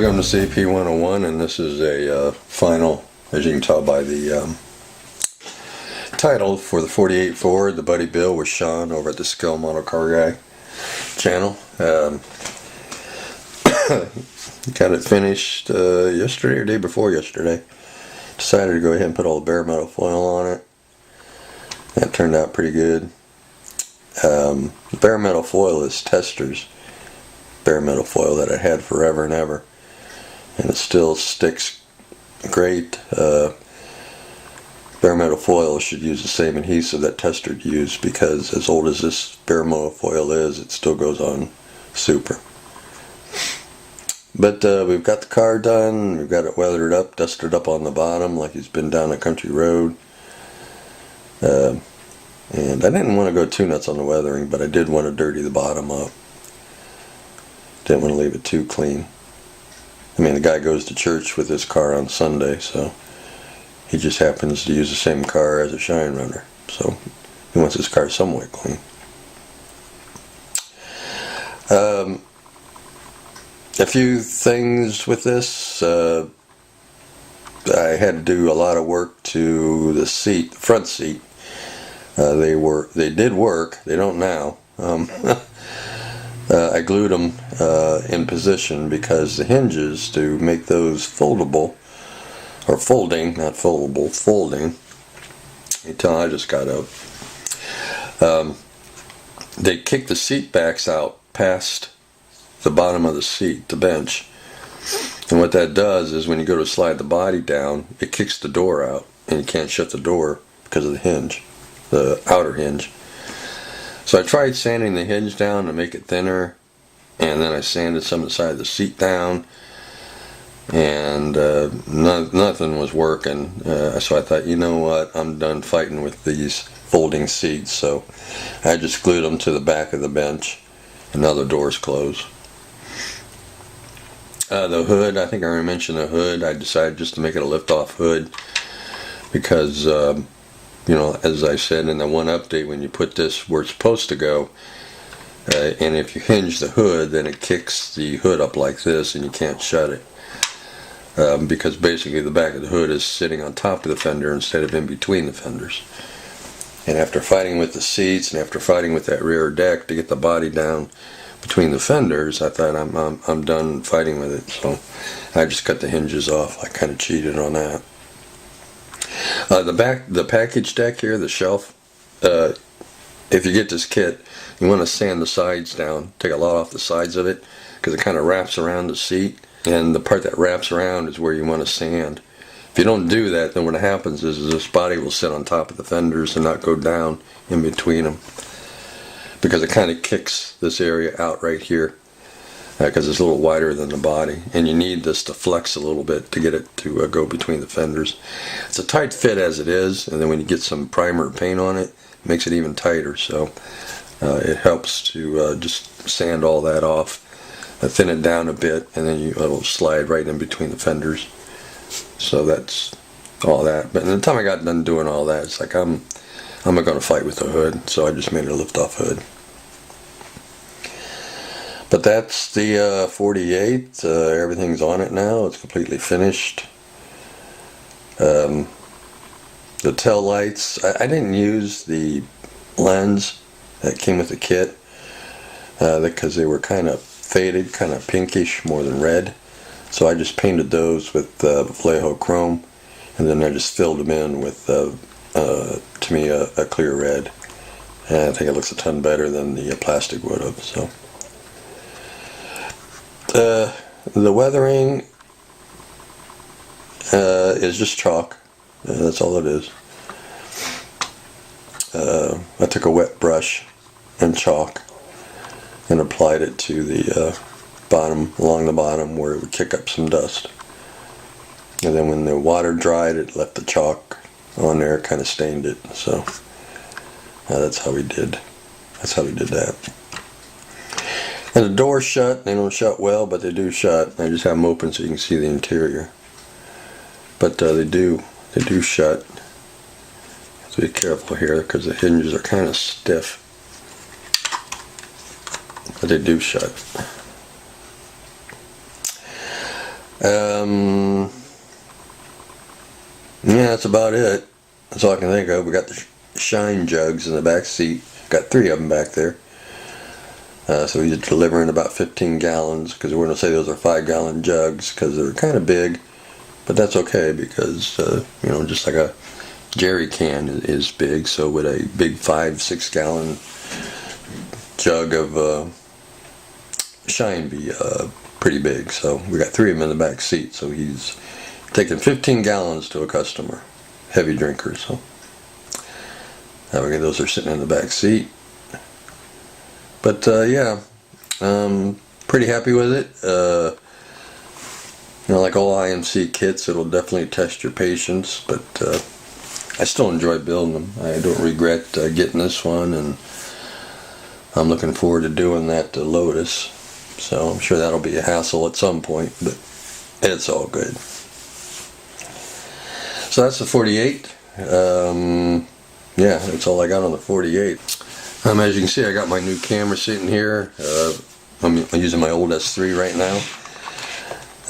Welcome to CP 101, and this is a final, as you can tell by the title, for the 48 Ford, the Buddy Bill with Sean over at the Skill Model Car Guy channel. Got it finished yesterday or day before yesterday. Decided to go ahead and put all the bare metal foil on it. That turned out pretty good. Bare metal foil is Tester's bare metal foil that I had forever and ever, and it still sticks great. Bare metal foil should use the same adhesive that Tester used, because as old as this bare metal foil is, it still goes on super. But we've got the car done. We've got it weathered up, dusted up on the bottom like he's been down a country road. And I didn't want to go too nuts on the weathering, but I did want to dirty the bottom up. Didn't want to leave it too clean. I mean, the guy goes to church with his car on Sunday, so he just happens to use the same car as a Shine Runner, so he wants his car somewhat clean. A few things with this. I had to do a lot of work to the seat, the front seat. They did work. They don't now. I glued them in position because the hinges, to make those foldable, or folding, not foldable, folding. You tell I just got up. They kick the seat backs out past the bottom of the seat, the bench. And what that does is when you go to slide the body down, it kicks the door out, and you can't shut the door because of the hinge, the outer hinge. So I tried sanding the hinge down to make it thinner, and then I sanded some of the side of the seat down, and nothing was working. So I thought, you know what, I'm done fighting with these folding seats. So I just glued them to the back of the bench, and now the door's closed. The hood, I think I already mentioned the hood. I decided just to make it a lift-off hood because you know, as I said in the one update, when you put this where it's supposed to go, and if you hinge the hood, then it kicks the hood up like this, and you can't shut it. Because basically the back of the hood is sitting on top of the fender instead of in between the fenders. And after fighting with the seats, and after fighting with that rear deck to get the body down between the fenders, I thought I'm done fighting with it. So I just cut the hinges off. I kind of cheated on that. The package deck here, the shelf, if you get this kit, you want to sand the sides down, take a lot off the sides of it, because it kind of wraps around the seat, and the part that wraps around is where you want to sand. If you don't do that, then what happens is this body will sit on top of the fenders and not go down in between them, because it kind of kicks this area out right here, because it's a little wider than the body, and you need this to flex a little bit to get it to go between the fenders. It's a tight fit as it is, and then when you get some primer or paint on it, it makes it even tighter. So it helps to just sand all that off, thin it down a bit, and then it'll slide right in between the fenders. So that's all that. But by the time I got done doing all that, it's like I'm not going to fight with the hood, so I just made it a lift-off hood. But that's the 48. Everything's on it now. It's completely finished. The tail lights, I didn't use the lens that came with the kit because they were kind of faded, kind of pinkish more than red. So I just painted those with Vallejo chrome, and then I just filled them in with, to me, a clear red. And I think it looks a ton better than the plastic would have. So. The weathering is just chalk. That's all it is. I took a wet brush and chalk and applied it to the bottom, along the bottom where it would kick up some dust. And then when the water dried, it left the chalk on there, kind of stained it. So that's how we did. That's how we did that. And the doors shut. They don't shut well, but they do shut. I just have them open so you can see the interior. But they do shut. So be careful here because the hinges are kind of stiff. But they do shut. Yeah, that's about it. That's all I can think of. We got the shine jugs in the back seat. Got 3 of them back there. So he's delivering about 15 gallons, because we're going to say those are 5-gallon jugs because they're kind of big, but that's okay because, you know, just like a jerry can is big, so would a big 5-6 gallon jug of shine be pretty big. So we got 3 of them in the back seat, so he's taking 15 gallons to a customer, heavy drinker. So those are sitting in the back seat. But yeah, pretty happy with it. You know, like all IMC kits, it'll definitely test your patience, but I still enjoy building them. I don't regret getting this one, and I'm looking forward to doing that to Lotus. So I'm sure that'll be a hassle at some point, but it's all good. So that's the 48. Yeah, that's all I got on the 48. As you can see, I got my new camera sitting here. I'm using my old S3 right now.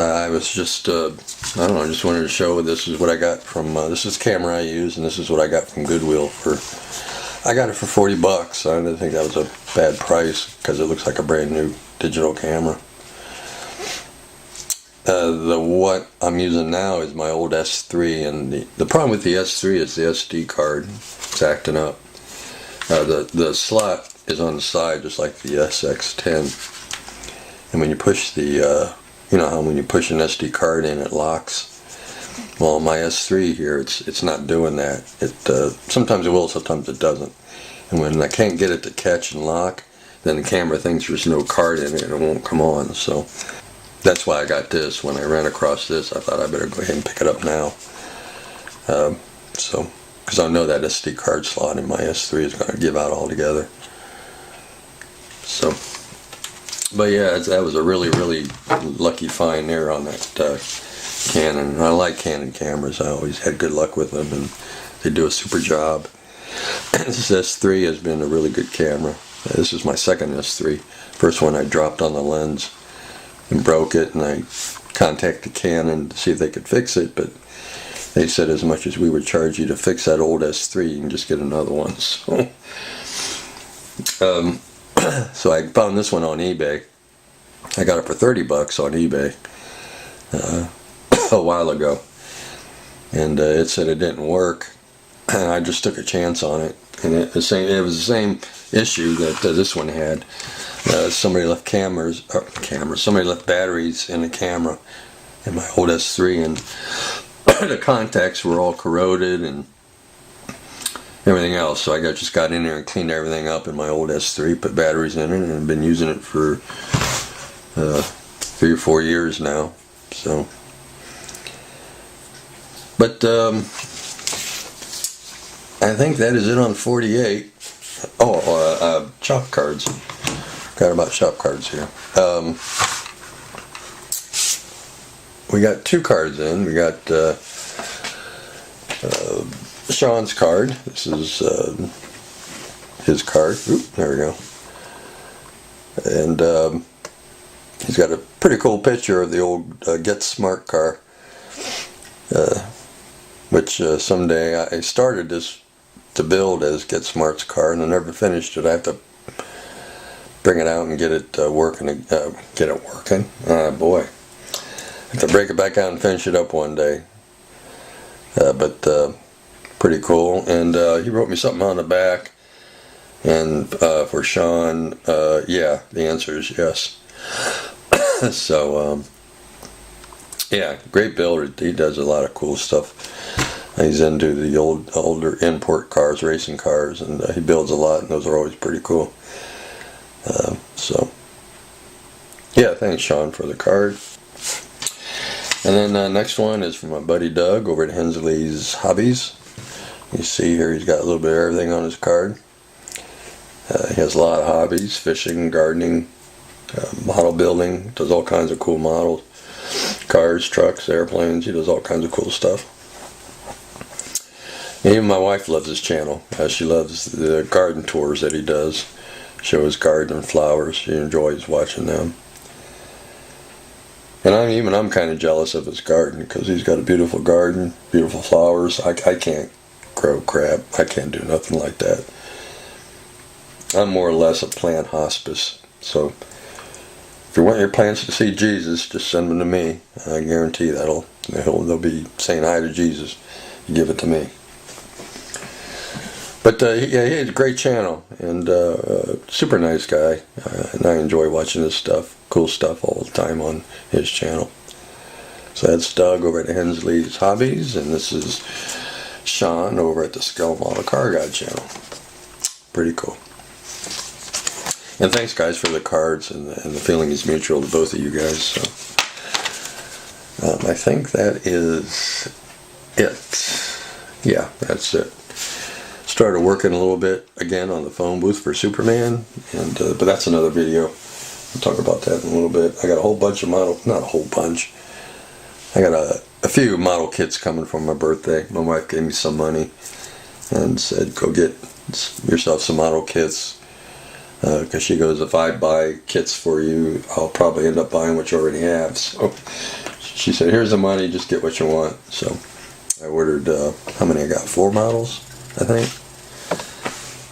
I was just, I don't know, I just wanted to show this is what I got from, this is the camera I use, and this is what I got from Goodwill I got it for 40 bucks. I didn't think that was a bad price because it looks like a brand new digital camera. What I'm using now is my old S3, and the problem with the S3 is the SD card. It's acting up. The slot is on the side just like the SX10, and when you push the you know how when you push an SD card in it locks. Well, my S3 here, it's not doing that. Sometimes it will, sometimes it doesn't. And when I can't get it to catch and lock, then the camera thinks there's no card in it and it won't come on. So that's why I got this. When I ran across this, I thought I better go ahead and pick it up now. Because I know that SD card slot in my S3 is going to give out altogether. So, but yeah, that was a really, really lucky find there on that Canon. I like Canon cameras. I always had good luck with them, and they do a super job. This S3 has been a really good camera. This is my second S3. First one I dropped on the lens and broke it, and I contacted Canon to see if they could fix it, but they said as much as we would charge you to fix that old S3, you can just get another one. So, so I found this one on eBay. I got it for 30 bucks on eBay a while ago, and it said it didn't work, and I just took a chance on it, and it was the same issue that this one had. Somebody left somebody left batteries in the camera in my old S3, and the contacts were all corroded and everything else. So I just got in there and cleaned everything up in my old S3, put batteries in it, and I've been using it for 3 or 4 years now. So, but I think that is it on 48. Oh, shop cards. Forgot about shop cards here. We got 2 cards in. We got Sean's card. This is his card. Oop, there we go. And he's got a pretty cool picture of the old Get Smart car, which someday I started this to build as Get Smart's car, and I never finished it. I have to bring it out and get it working. Boy, I have to break it back out and finish it up one day. But pretty cool. And he wrote me something on the back. And for Sean, yeah, the answer is yes. So yeah, great builder. He does a lot of cool stuff. He's into the older import cars, racing cars, and he builds a lot, and those are always pretty cool. So yeah, thanks Sean for the card. And then next one is from my buddy Doug over at Hensley's Hobbies. You see here he's got a little bit of everything on his card. He has a lot of hobbies: fishing, gardening, model building. Does all kinds of cool models, cars, trucks, airplanes. He does all kinds of cool stuff. And even my wife loves his channel. She loves the garden tours that he does. Show his garden and flowers. She enjoys watching them. And I'm kind of jealous of his garden, because he's got a beautiful garden, beautiful flowers. I can't grow crap. I can't do nothing like that. I'm more or less a plant hospice. So if you want your plants to see Jesus, just send them to me. I guarantee they'll be saying hi to Jesus. You give it to me. But yeah, he has a great channel, and super nice guy, and I enjoy watching his stuff, cool stuff all the time on his channel. So that's Doug over at Hensley's Hobbies, and this is Sean over at the Scale Model Car Guy channel. Pretty cool. And thanks, guys, for the cards, and the feeling is mutual to both of you guys. So I think that is it. Yeah, that's it. Started working a little bit again on the phone booth for Superman, and but that's another video. We'll talk about that in a little bit. I got a whole bunch of not a whole bunch. I got a few model kits coming for my birthday. My wife gave me some money and said, go get yourself some model kits, because she goes, if I buy kits for you, I'll probably end up buying what you already have. So she said, here's the money, just get what you want. So I ordered, how many I got? 4 models, I think.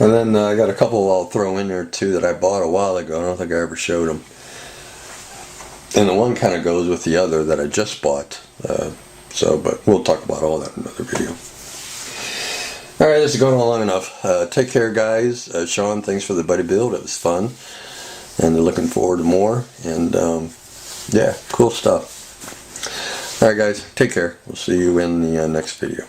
And then I got a couple I'll throw in there too that I bought a while ago. I don't think I ever showed them. And the one kind of goes with the other that I just bought. But we'll talk about all that in another video. Alright, this is going on long enough. Take care, guys. Sean, thanks for the buddy build. It was fun. And looking forward to more. And yeah, cool stuff. Alright, guys. Take care. We'll see you in the next video.